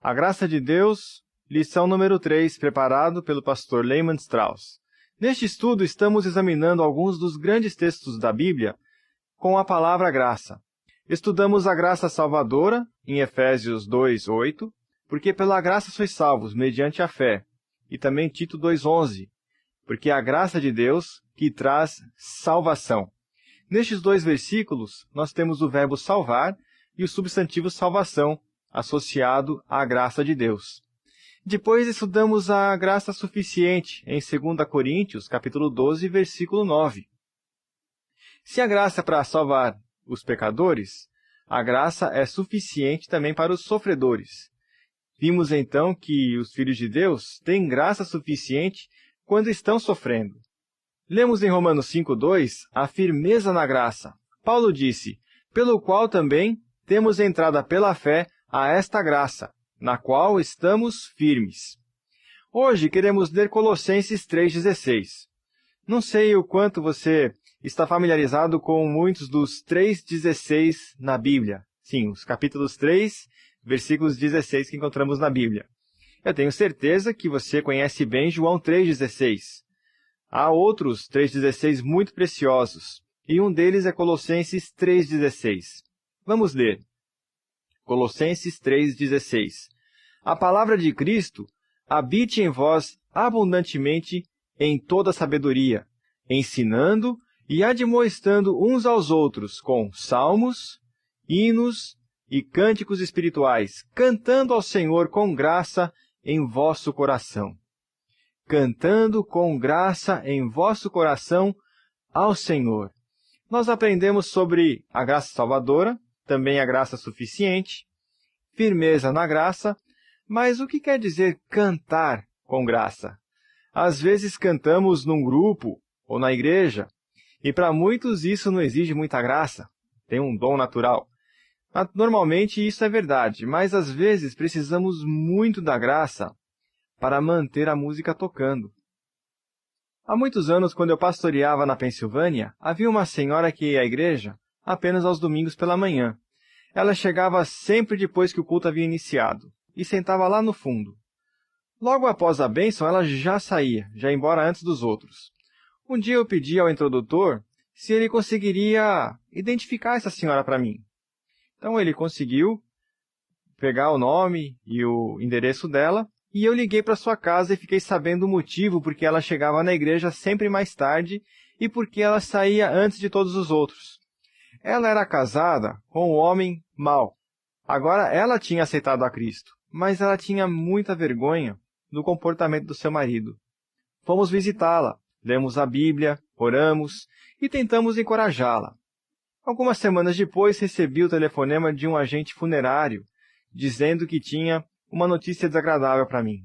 A Graça de Deus, lição número 3, preparado pelo pastor Lehmann Strauss. Neste estudo, estamos examinando alguns dos grandes textos da Bíblia com a palavra graça. Estudamos a graça salvadora, em Efésios 2:8, porque pela graça sois salvos, mediante a fé, e também Tito 2:11, porque é a graça de Deus que traz salvação. Nestes dois versículos, nós temos o verbo salvar e o substantivo salvação, associado à graça de Deus. Depois estudamos a graça suficiente em 2 Coríntios, capítulo 12, versículo 9. Se a graça é para salvar os pecadores, a graça é suficiente também para os sofredores. Vimos então que os filhos de Deus têm graça suficiente quando estão sofrendo. Lemos em Romanos 5:2 a firmeza na graça. Paulo disse, pelo qual também temos entrada pela fé a esta graça, na qual estamos firmes. Hoje queremos ler Colossenses 3:16. Não sei o quanto você está familiarizado com muitos dos 3:16 na Bíblia. Sim, os capítulos 3, versículos 16 que encontramos na Bíblia. Eu tenho certeza que você conhece bem João 3:16. Há outros 3:16 muito preciosos, e um deles é Colossenses 3:16. Vamos ler. Colossenses 3:16. A palavra de Cristo habite em vós abundantemente em toda sabedoria, ensinando e admoestando uns aos outros com salmos, hinos e cânticos espirituais, cantando ao Senhor com graça em vosso coração. Cantando com graça em vosso coração ao Senhor. Nós aprendemos sobre a graça salvadora, também a graça suficiente, firmeza na graça, mas o que quer dizer cantar com graça? Às vezes cantamos num grupo ou na igreja, e para muitos isso não exige muita graça, tem um dom natural. Normalmente isso é verdade, mas às vezes precisamos muito da graça para manter a música tocando. Há muitos anos, quando eu pastoreava na Pensilvânia, havia uma senhora que ia à igreja apenas aos domingos pela manhã. Ela chegava sempre depois que o culto havia iniciado, e sentava lá no fundo. Logo após a bênção, ela já saía, já ia embora antes dos outros. Um dia eu pedi ao introdutor se ele conseguiria identificar essa senhora para mim. Então ele conseguiu pegar o nome e o endereço dela, e eu liguei para sua casa e fiquei sabendo o motivo porque ela chegava na igreja sempre mais tarde e porque ela saía antes de todos os outros. Ela era casada com um homem mau. Agora ela tinha aceitado a Cristo, mas ela tinha muita vergonha do comportamento do seu marido. Fomos visitá-la, lemos a Bíblia, oramos e tentamos encorajá-la. Algumas semanas depois recebi o telefonema de um agente funerário, dizendo que tinha uma notícia desagradável para mim.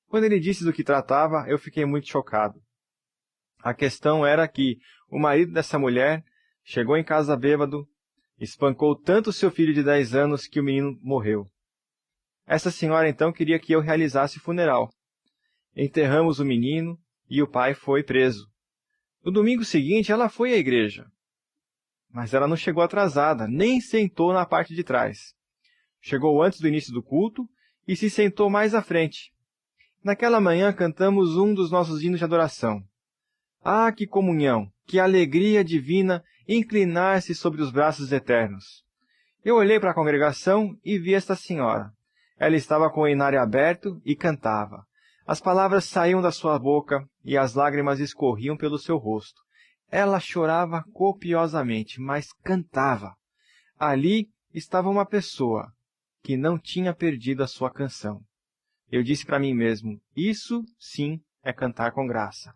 Quando ele disse do que tratava, eu fiquei muito chocado. A questão era que o marido dessa mulher chegou em casa bêbado, espancou tanto seu filho de 10 anos que o menino morreu. Essa senhora então queria que eu realizasse o funeral. Enterramos o menino e o pai foi preso. No domingo seguinte, ela foi à igreja. Mas ela não chegou atrasada, nem sentou na parte de trás. Chegou antes do início do culto e se sentou mais à frente. Naquela manhã cantamos um dos nossos hinos de adoração. Ah, que comunhão, que alegria divina inclinar-se sobre os braços eternos. Eu olhei para a congregação e vi esta senhora. Ela estava com o inário aberto e cantava. As palavras saíam da sua boca e as lágrimas escorriam pelo seu rosto. Ela chorava copiosamente, mas cantava. Ali estava uma pessoa que não tinha perdido a sua canção. Eu disse para mim mesmo, isso sim é cantar com graça.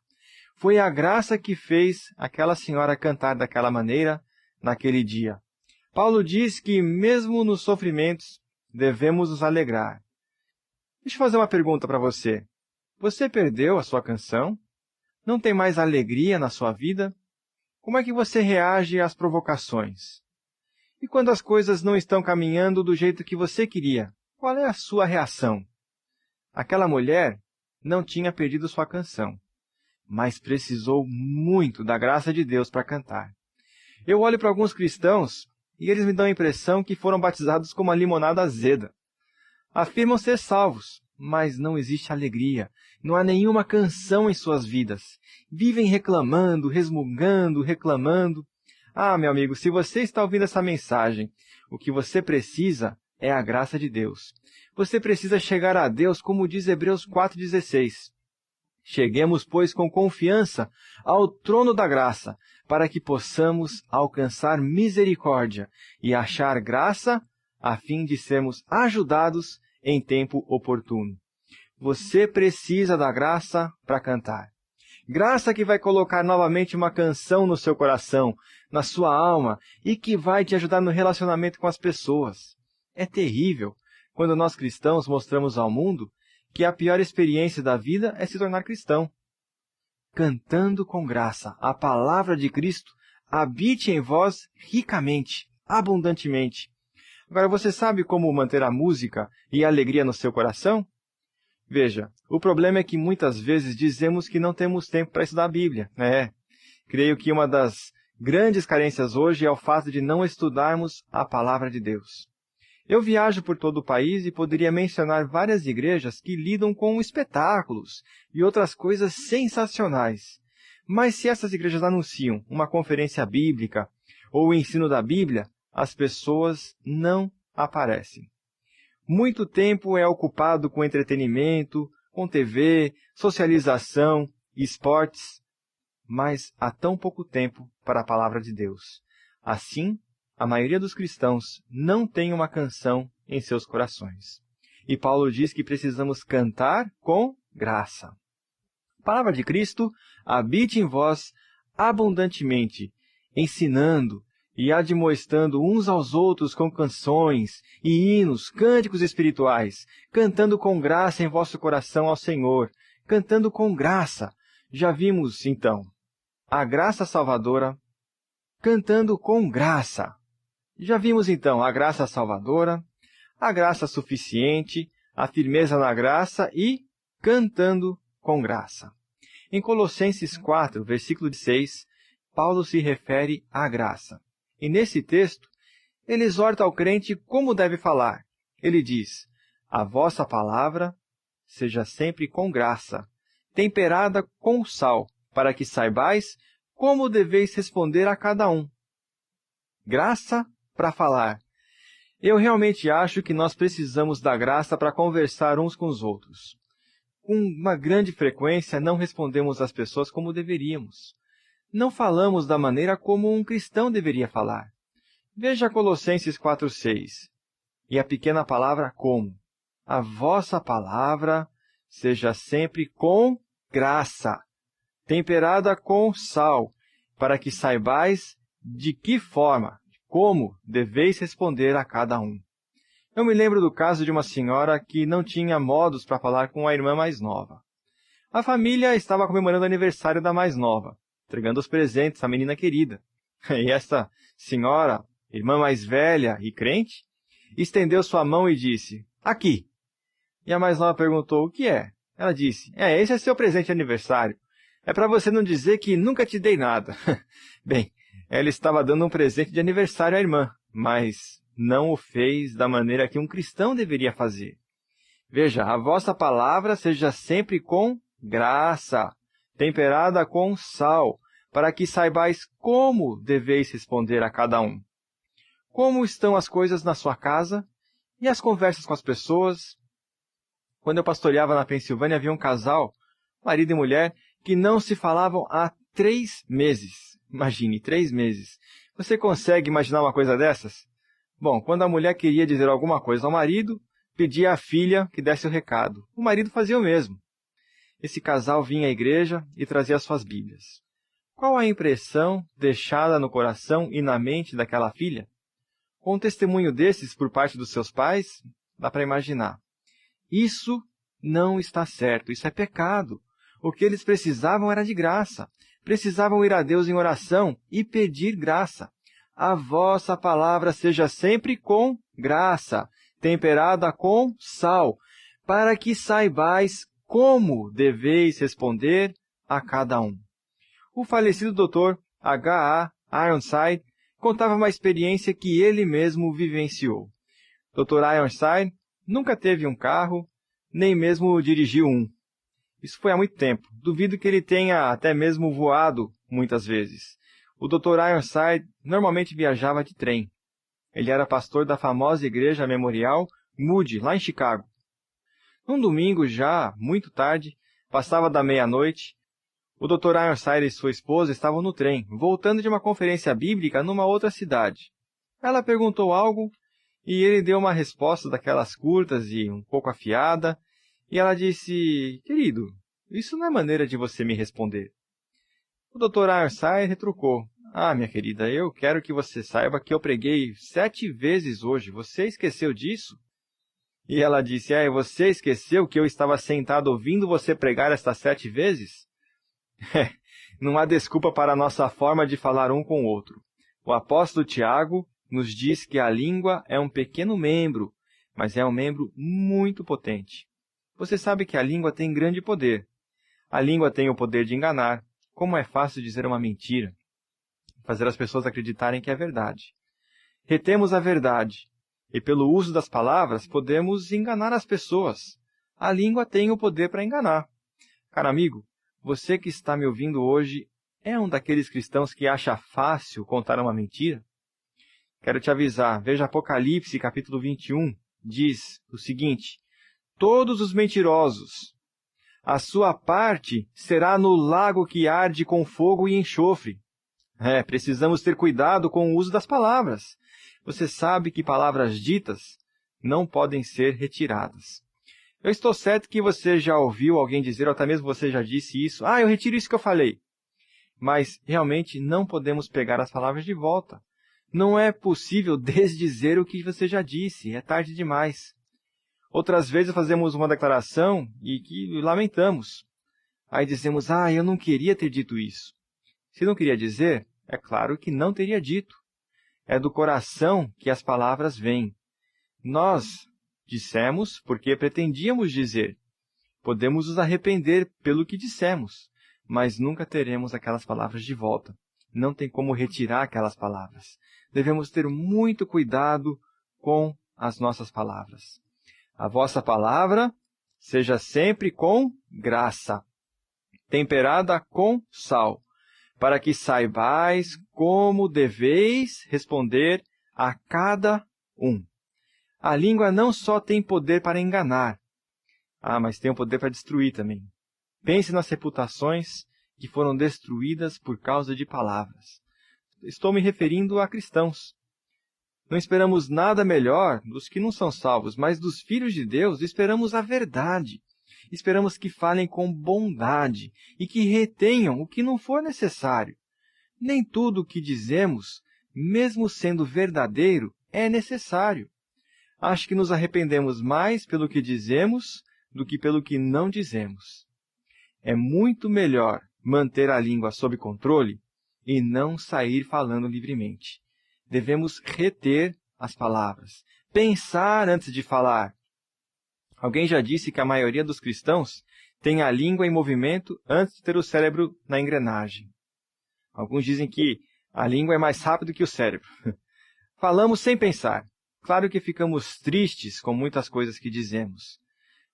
Foi a graça que fez aquela senhora cantar daquela maneira naquele dia. Paulo diz que mesmo nos sofrimentos devemos nos alegrar. Deixa eu fazer uma pergunta para você. Você perdeu a sua canção? Não tem mais alegria na sua vida? Como é que você reage às provocações? E quando as coisas não estão caminhando do jeito que você queria, qual é a sua reação? Aquela mulher não tinha perdido sua canção, mas precisou muito da graça de Deus para cantar. Eu olho para alguns cristãos e eles me dão a impressão que foram batizados com uma limonada azeda. Afirmam ser salvos, mas não existe alegria. Não há nenhuma canção em suas vidas. Vivem reclamando, resmungando, reclamando. Ah, meu amigo, se você está ouvindo essa mensagem, o que você precisa é a graça de Deus. Você precisa chegar a Deus, como diz Hebreus 4,16. Cheguemos, pois, com confiança ao trono da graça, para que possamos alcançar misericórdia e achar graça, a fim de sermos ajudados em tempo oportuno. Você precisa da graça para cantar. Graça que vai colocar novamente uma canção no seu coração, na sua alma, e que vai te ajudar no relacionamento com as pessoas. É terrível quando nós cristãos mostramos ao mundo que a pior experiência da vida é se tornar cristão. Cantando com graça, a palavra de Cristo habite em vós ricamente, abundantemente. Agora, você sabe como manter a música e a alegria no seu coração? Veja, o problema é que muitas vezes dizemos que não temos tempo para estudar a Bíblia. Creio que uma das grandes carências hoje é o fato de não estudarmos a palavra de Deus. Eu viajo por todo o país e poderia mencionar várias igrejas que lidam com espetáculos e outras coisas sensacionais. Mas se essas igrejas anunciam uma conferência bíblica ou o ensino da Bíblia, as pessoas não aparecem. Muito tempo é ocupado com entretenimento, com TV, socialização, esportes, mas há tão pouco tempo para a palavra de Deus. Assim, a maioria dos cristãos não tem uma canção em seus corações. E Paulo diz que precisamos cantar com graça. A palavra de Cristo habite em vós abundantemente, ensinando e admoestando uns aos outros com canções e hinos, cânticos espirituais, cantando com graça em vosso coração ao Senhor, cantando com graça. Já vimos, então, a graça salvadora, cantando com graça. Já vimos, então, a graça salvadora, a graça suficiente, a firmeza na graça e cantando com graça. Em Colossenses 4, versículo 6, Paulo se refere à graça. E nesse texto, ele exorta ao crente como deve falar. Ele diz, a vossa palavra seja sempre com graça, temperada com sal, para que saibais como deveis responder a cada um. Graça para falar. Eu realmente acho que nós precisamos da graça para conversar uns com os outros. Com uma grande frequência, não respondemos às pessoas como deveríamos. Não falamos da maneira como um cristão deveria falar. Veja Colossenses 4,6. E a pequena palavra como. A vossa palavra seja sempre com graça, temperada com sal, para que saibais de que forma, como deveis responder a cada um. Eu me lembro do caso de uma senhora que não tinha modos para falar com a irmã mais nova. A família estava comemorando o aniversário da mais nova, entregando os presentes à menina querida. E essa senhora, irmã mais velha e crente, estendeu sua mão e disse, aqui. E a mais nova perguntou, o que é? Ela disse, esse é seu presente de aniversário. É para você não dizer que nunca te dei nada. Bem, ela estava dando um presente de aniversário à irmã, mas não o fez da maneira que um cristão deveria fazer. Veja, a vossa palavra seja sempre com graça, temperada com sal, para que saibais como deveis responder a cada um. Como estão as coisas na sua casa e as conversas com as pessoas? Quando eu pastoreava na Pensilvânia, havia um casal, marido e mulher, que não se falavam há 3 meses. Imagine, 3 meses. Você consegue imaginar uma coisa dessas? Bom, quando a mulher queria dizer alguma coisa ao marido, pedia à filha que desse o recado. O marido fazia o mesmo. Esse casal vinha à igreja e trazia suas Bíblias. Qual a impressão deixada no coração e na mente daquela filha? Com um testemunho desses por parte dos seus pais, dá para imaginar. Isso não está certo, isso é pecado. O que eles precisavam era de graça. Precisavam ir a Deus em oração e pedir graça. A vossa palavra seja sempre com graça, temperada com sal, para que saibais como deveis responder a cada um. O falecido Dr. H. A. Ironside contava uma experiência que ele mesmo vivenciou. Dr. Ironside Nunca teve um carro, nem mesmo dirigiu um. Isso foi há muito tempo. Duvido que ele tenha até mesmo voado muitas vezes. O Dr. Ironside normalmente viajava de trem. Ele era pastor da famosa igreja memorial Moody, lá em Chicago. Num domingo já, muito tarde, passava da meia-noite, o Dr. Ironside e sua esposa estavam no trem, voltando de uma conferência bíblica numa outra cidade. Ela perguntou algo e ele deu uma resposta daquelas curtas e um pouco afiada, e ela disse: "Querido, isso não é maneira de você me responder." O Dr. Ironside retrucou: "Ah, minha querida, eu quero que você saiba que eu preguei 7 vezes hoje. Você esqueceu disso?" E ela disse: "E você esqueceu que eu estava sentado ouvindo você pregar estas 7 vezes?" Não há desculpa para a nossa forma de falar um com o outro. O apóstolo Tiago nos diz que a língua é um pequeno membro, mas é um membro muito potente. Você sabe que a língua tem grande poder. A língua tem o poder de enganar. Como é fácil dizer uma mentira, fazer as pessoas acreditarem que é verdade. Retemos a verdade, e pelo uso das palavras podemos enganar as pessoas. A língua tem o poder para enganar. Caro amigo, você que está me ouvindo hoje é um daqueles cristãos que acha fácil contar uma mentira? Quero te avisar, veja Apocalipse, capítulo 21, diz o seguinte: "Todos os mentirosos, a sua parte será no lago que arde com fogo e enxofre." Precisamos ter cuidado com o uso das palavras. Você sabe que palavras ditas não podem ser retiradas. Eu estou certo que você já ouviu alguém dizer, ou até mesmo você já disse isso: "Ah, eu retiro isso que eu falei." Mas realmente não podemos pegar as palavras de volta. Não é possível desdizer o que você já disse, é tarde demais. Outras vezes fazemos uma declaração e que lamentamos. Aí dizemos: "Ah, eu não queria ter dito isso." Se não queria dizer, é claro que não teria dito. É do coração que as palavras vêm. Nós dissemos porque pretendíamos dizer. Podemos nos arrepender pelo que dissemos, mas nunca teremos aquelas palavras de volta. Não tem como retirar aquelas palavras. Devemos ter muito cuidado com as nossas palavras. A vossa palavra seja sempre com graça, temperada com sal, para que saibais como deveis responder a cada um. A língua não só tem poder para enganar, mas tem o poder para destruir também. Pense nas reputações que foram destruídas por causa de palavras. Estou me referindo a cristãos. Não esperamos nada melhor dos que não são salvos, mas dos filhos de Deus esperamos a verdade. Esperamos que falem com bondade e que retenham o que não for necessário. Nem tudo o que dizemos, mesmo sendo verdadeiro, é necessário. Acho que nos arrependemos mais pelo que dizemos do que pelo que não dizemos. É muito melhor manter a língua sob controle e não sair falando livremente. Devemos reter as palavras, pensar antes de falar. Alguém já disse que a maioria dos cristãos tem a língua em movimento antes de ter o cérebro na engrenagem. Alguns dizem que a língua é mais rápida que o cérebro. Falamos sem pensar. Claro que ficamos tristes com muitas coisas que dizemos,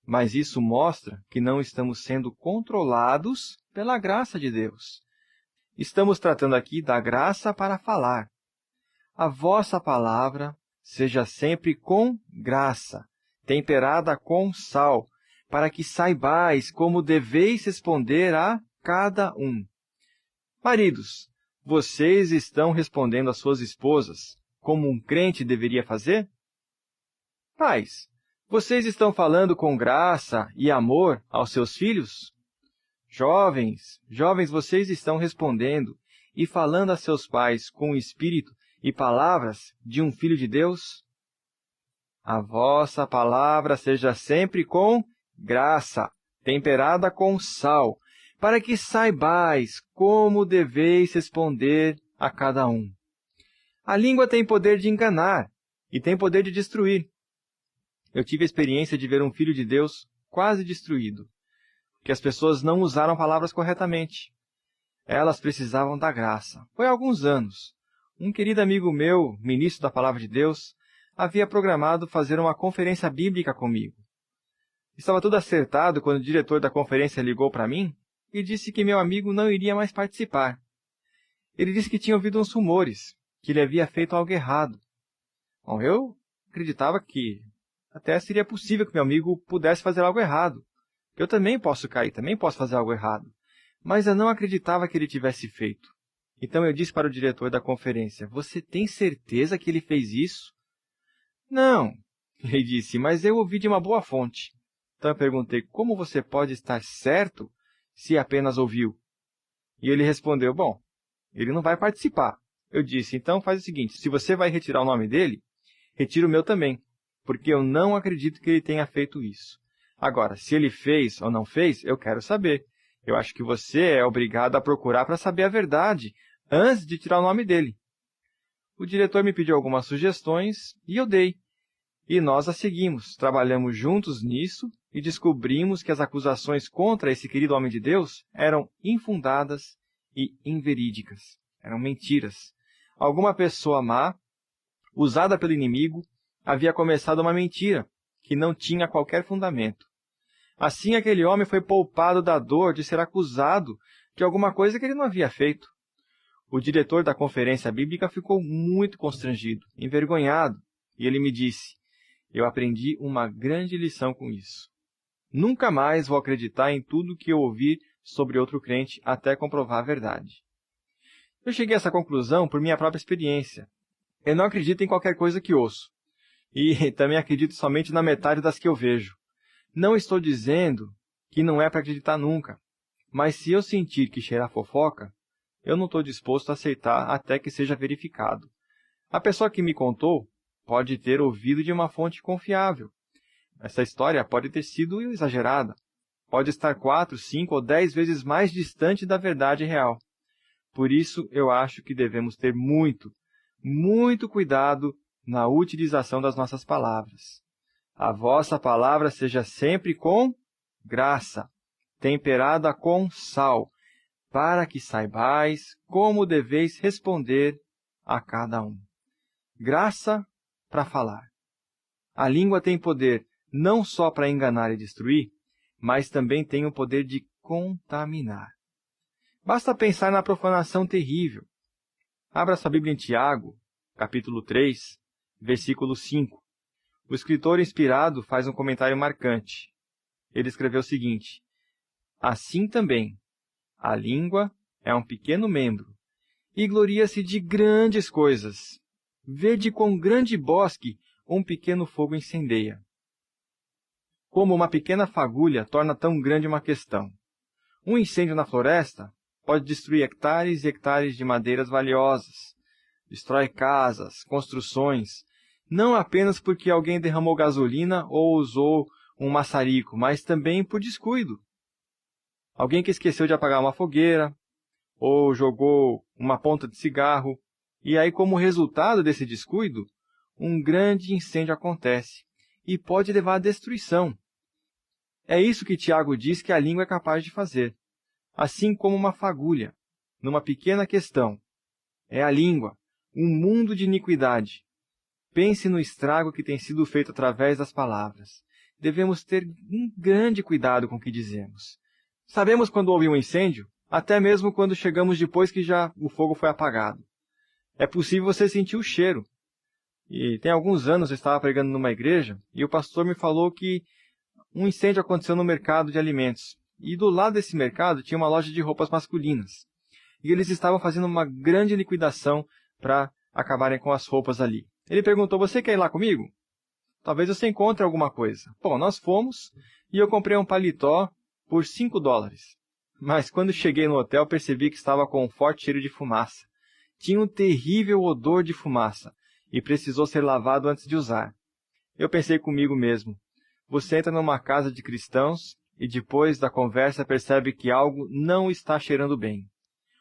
mas isso mostra que não estamos sendo controlados pela graça de Deus. Estamos tratando aqui da graça para falar. A vossa palavra seja sempre com graça, temperada com sal, para que saibais como deveis responder a cada um. Maridos, vocês estão respondendo às suas esposas como um crente deveria fazer? Pais, vocês estão falando com graça e amor aos seus filhos? Jovens, vocês estão respondendo e falando a seus pais com o espírito e palavras de um filho de Deus? A vossa palavra seja sempre com graça, temperada com sal, para que saibais como deveis responder a cada um. A língua tem poder de enganar e tem poder de destruir. Eu tive a experiência de ver um filho de Deus quase destruído, porque as pessoas não usaram palavras corretamente. Elas precisavam da graça. Foi há alguns anos. Um querido amigo meu, ministro da Palavra de Deus, havia programado fazer uma conferência bíblica comigo. Estava tudo acertado quando o diretor da conferência ligou para mim e disse que meu amigo não iria mais participar. Ele disse que tinha ouvido uns rumores, que ele havia feito algo errado. Bom, eu acreditava que até seria possível que meu amigo pudesse fazer algo errado. Eu também posso cair, também posso fazer algo errado. Mas eu não acreditava que ele tivesse feito. Então eu disse para o diretor da conferência, você tem certeza que ele fez isso? Não, ele disse, mas eu ouvi de uma boa fonte. Então eu perguntei, como você pode estar certo se apenas ouviu? E ele respondeu, bom, ele não vai participar. Eu disse, então faz o seguinte, se você vai retirar o nome dele, retira o meu também, porque eu não acredito que ele tenha feito isso. Agora, se ele fez ou não fez, eu quero saber. Eu acho que você é obrigado a procurar para saber a verdade, antes de tirar o nome dele. O diretor me pediu algumas sugestões e eu dei. E nós a seguimos, trabalhamos juntos nisso e descobrimos que as acusações contra esse querido homem de Deus eram infundadas e inverídicas. Eram mentiras. Alguma pessoa má, usada pelo inimigo, havia começado uma mentira que não tinha qualquer fundamento. Assim, aquele homem foi poupado da dor de ser acusado de alguma coisa que ele não havia feito. O diretor da conferência bíblica ficou muito constrangido, envergonhado, e ele me disse, eu aprendi uma grande lição com isso. Nunca mais vou acreditar em tudo que eu ouvi sobre outro crente até comprovar a verdade. Eu cheguei a essa conclusão por minha própria experiência. Eu não acredito em qualquer coisa que ouço. E também acredito somente na metade das que eu vejo. Não estou dizendo que não é para acreditar nunca. Mas se eu sentir que cheirar fofoca, eu não estou disposto a aceitar até que seja verificado. A pessoa que me contou pode ter ouvido de uma fonte confiável. Essa história pode ter sido exagerada. Pode estar 4, 5 ou 10 vezes mais distante da verdade real. Por isso, eu acho que devemos ter muito cuidado na utilização das nossas palavras. A vossa palavra seja sempre com graça, temperada com sal, para que saibais como deveis responder a cada um. Graça para falar. A língua tem poder não só para enganar e destruir, mas também tem o poder de contaminar. Basta pensar na profanação terrível. Abra sua Bíblia em Tiago, capítulo 3, versículo 5. O escritor inspirado faz um comentário marcante. Ele escreveu o seguinte, assim também, a língua é um pequeno membro, e gloria-se de grandes coisas. Vede com grande bosque um pequeno fogo incendeia. Como uma pequena fagulha torna tão grande uma questão. Um incêndio na floresta pode destruir hectares e hectares de madeiras valiosas. Destrói casas, construções, não apenas porque alguém derramou gasolina ou usou um maçarico, mas também por descuido. Alguém que esqueceu de apagar uma fogueira, ou jogou uma ponta de cigarro, e aí, como resultado desse descuido, um grande incêndio acontece e pode levar à destruição. É isso que Tiago diz que a língua é capaz de fazer. Assim como uma fagulha, numa pequena questão. É a língua, um mundo de iniquidade. Pense no estrago que tem sido feito através das palavras. Devemos ter um grande cuidado com o que dizemos. Sabemos quando houve um incêndio, até mesmo quando chegamos depois que já o fogo foi apagado. É possível você sentir o cheiro. E tem alguns anos eu estava pregando numa igreja e o pastor me falou que um incêndio aconteceu no mercado de alimentos. E do lado desse mercado tinha uma loja de roupas masculinas. E eles estavam fazendo uma grande liquidação para acabarem com as roupas ali. Ele perguntou, você quer ir lá comigo? Talvez você encontre alguma coisa. Bom, nós fomos e eu comprei um paletó por $5. Mas quando cheguei no hotel, percebi que estava com um forte cheiro de fumaça. Tinha um terrível odor de fumaça e precisou ser lavado antes de usar. Eu pensei comigo mesmo, você entra numa casa de cristãos e depois da conversa percebe que algo não está cheirando bem.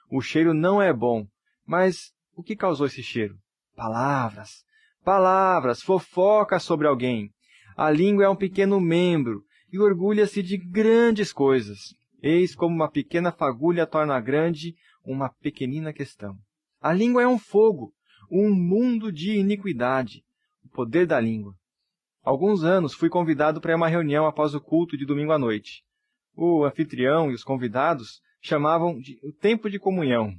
O cheiro não é bom, mas o que causou esse cheiro? Palavras, palavras, fofoca sobre alguém. A língua é um pequeno membro e orgulha-se de grandes coisas. Eis como uma pequena fagulha torna grande uma pequenina questão. A língua é um fogo, um mundo de iniquidade. poder da língua. Há alguns anos fui convidado para uma reunião após o culto de domingo à noite. O anfitrião e os convidados chamavam de o tempo de comunhão.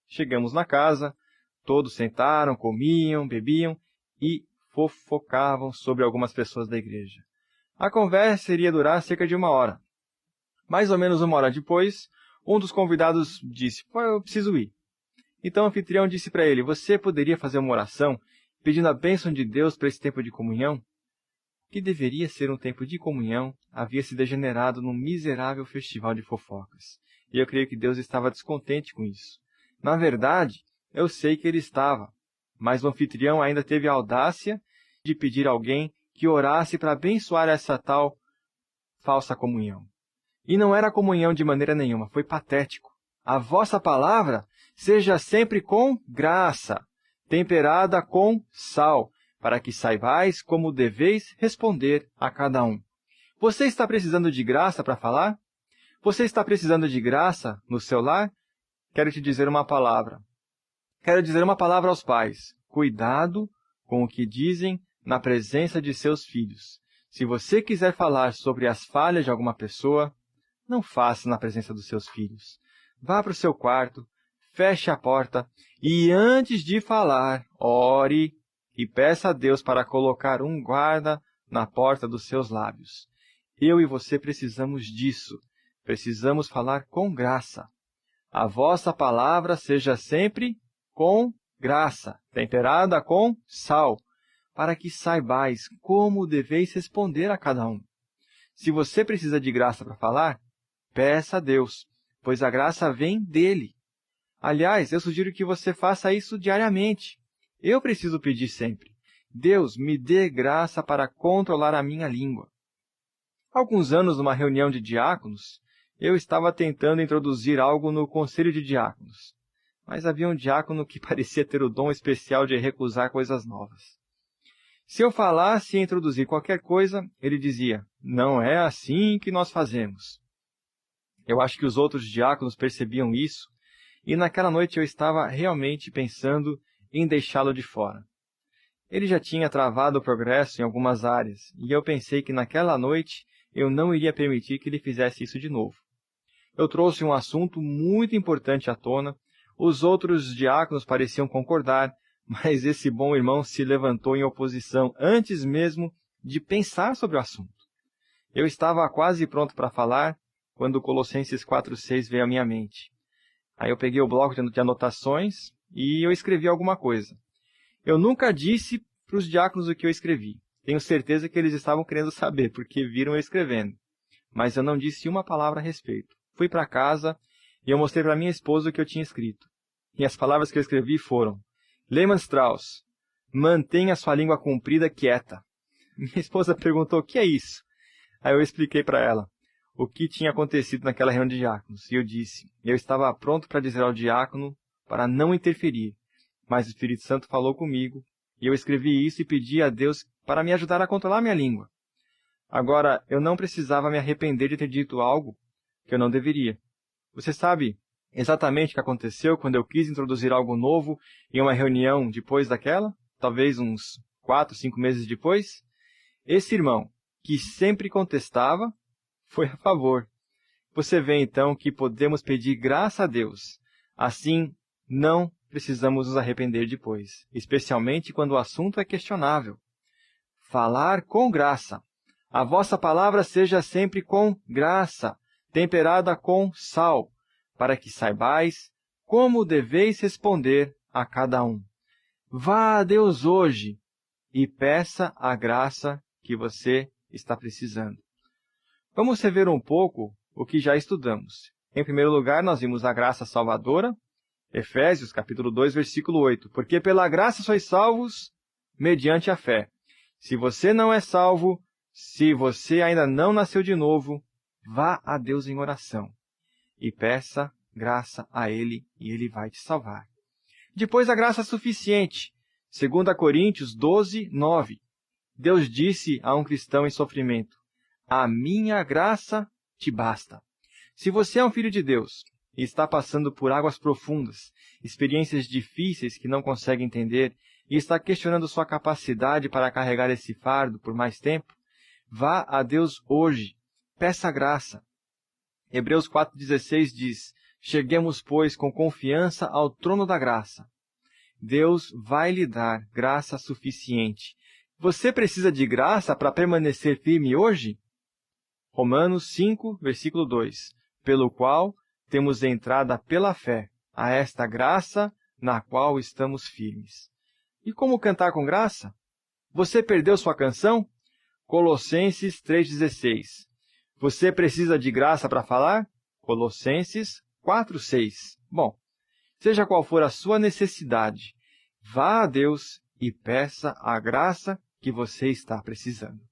Chegamos na casa, todos sentaram, comiam, bebiam e fofocavam sobre algumas pessoas da igreja. A conversa iria durar cerca de 1 hora. Mais ou menos 1 hora depois, um dos convidados disse: eu preciso ir. Então o anfitrião disse para ele: você poderia fazer uma oração pedindo a bênção de Deus para esse tempo de comunhão? O que deveria ser um tempo de comunhão havia se degenerado num miserável festival de fofocas. E eu creio que Deus estava descontente com isso. Na verdade, eu sei que ele estava, mas o anfitrião ainda teve a audácia de pedir a alguém que orasse para abençoar essa tal falsa comunhão. E não era comunhão de maneira nenhuma, foi patético. A vossa palavra seja sempre com graça, temperada com sal, para que saibais como deveis responder a cada um. Você está precisando de graça para falar? Você está precisando de graça no seu lar? Quero te dizer uma palavra. Quero dizer uma palavra aos pais. Cuidado com o que dizem na presença de seus filhos. Se você quiser falar sobre as falhas de alguma pessoa, não faça na presença dos seus filhos. Vá para o seu quarto, feche a porta e, antes de falar, ore e peça a Deus para colocar um guarda na porta dos seus lábios. Eu e você precisamos disso. Precisamos falar com graça. A vossa palavra seja sempre com graça, temperada com sal, para que saibais como deveis responder a cada um. Se você precisa de graça para falar, peça a Deus, pois a graça vem dele. Aliás, eu sugiro que você faça isso diariamente. Eu preciso pedir sempre: Deus, me dê graça para controlar a minha língua. Há alguns anos, numa reunião de diáconos, eu estava tentando introduzir algo no conselho de diáconos, mas havia um diácono que parecia ter o dom especial de recusar coisas novas. Se eu falasse e introduzir qualquer coisa, ele dizia: não é assim que nós fazemos. Eu acho que os outros diáconos percebiam isso, e naquela noite eu estava realmente pensando em deixá-lo de fora. Ele já tinha travado o progresso em algumas áreas, e eu pensei que naquela noite eu não iria permitir que ele fizesse isso de novo. Eu trouxe um assunto muito importante à tona, os outros diáconos pareciam concordar, mas esse bom irmão se levantou em oposição antes mesmo de pensar sobre o assunto. Eu estava quase pronto para falar, quando Colossenses 4,6 veio à minha mente. Aí eu peguei o bloco de anotações e eu escrevi alguma coisa. Eu nunca disse para os diáconos o que eu escrevi. Tenho certeza que eles estavam querendo saber, porque viram eu escrevendo. Mas eu não disse uma palavra a respeito. Fui para casa e eu mostrei para minha esposa o que eu tinha escrito. E as palavras que eu escrevi foram: Lehmann Strauss, mantenha sua língua comprida quieta. Minha esposa perguntou: o que é isso? Aí eu expliquei para ela o que tinha acontecido naquela reunião de diáconos. E eu disse: eu estava pronto para dizer ao diácono para não interferir, mas o Espírito Santo falou comigo, e eu escrevi isso e pedi a Deus para me ajudar a controlar minha língua. Agora, eu não precisava me arrepender de ter dito algo que eu não deveria. Você sabe exatamente o que aconteceu quando eu quis introduzir algo novo em uma reunião depois daquela? Talvez uns 4, 5 meses depois? Esse irmão, que sempre contestava, foi a favor. Você vê, então, que podemos pedir graça a Deus. Assim, não precisamos nos arrepender depois, especialmente quando o assunto é questionável. Falar com graça. A vossa palavra seja sempre com graça, temperada com sal, para que saibais como deveis responder a cada um. Vá a Deus hoje e peça a graça que você está precisando. Vamos rever um pouco o que já estudamos. Em primeiro lugar, nós vimos a graça salvadora, Efésios, capítulo 2, versículo 8. Porque pela graça sois salvos mediante a fé. Se você não é salvo, se você ainda não nasceu de novo, vá a Deus em oração e peça graça a Ele, e Ele vai te salvar. Depois, a graça suficiente. 2 Coríntios 12, 9. Deus disse a um cristão em sofrimento: a minha graça te basta. Se você é um filho de Deus e está passando por águas profundas, experiências difíceis que não consegue entender, e está questionando sua capacidade para carregar esse fardo por mais tempo, vá a Deus hoje. Peça graça. Hebreus 4,16 diz: cheguemos, pois, com confiança ao trono da graça. Deus vai lhe dar graça suficiente. Você precisa de graça para permanecer firme hoje? Romanos 5, versículo 2. Pelo qual temos entrada pela fé a esta graça na qual estamos firmes. E como cantar com graça? Você perdeu sua canção? Colossenses 3,16. Você precisa de graça para falar? Colossenses 4,6. Bom, seja qual for a sua necessidade, vá a Deus e peça a graça que você está precisando.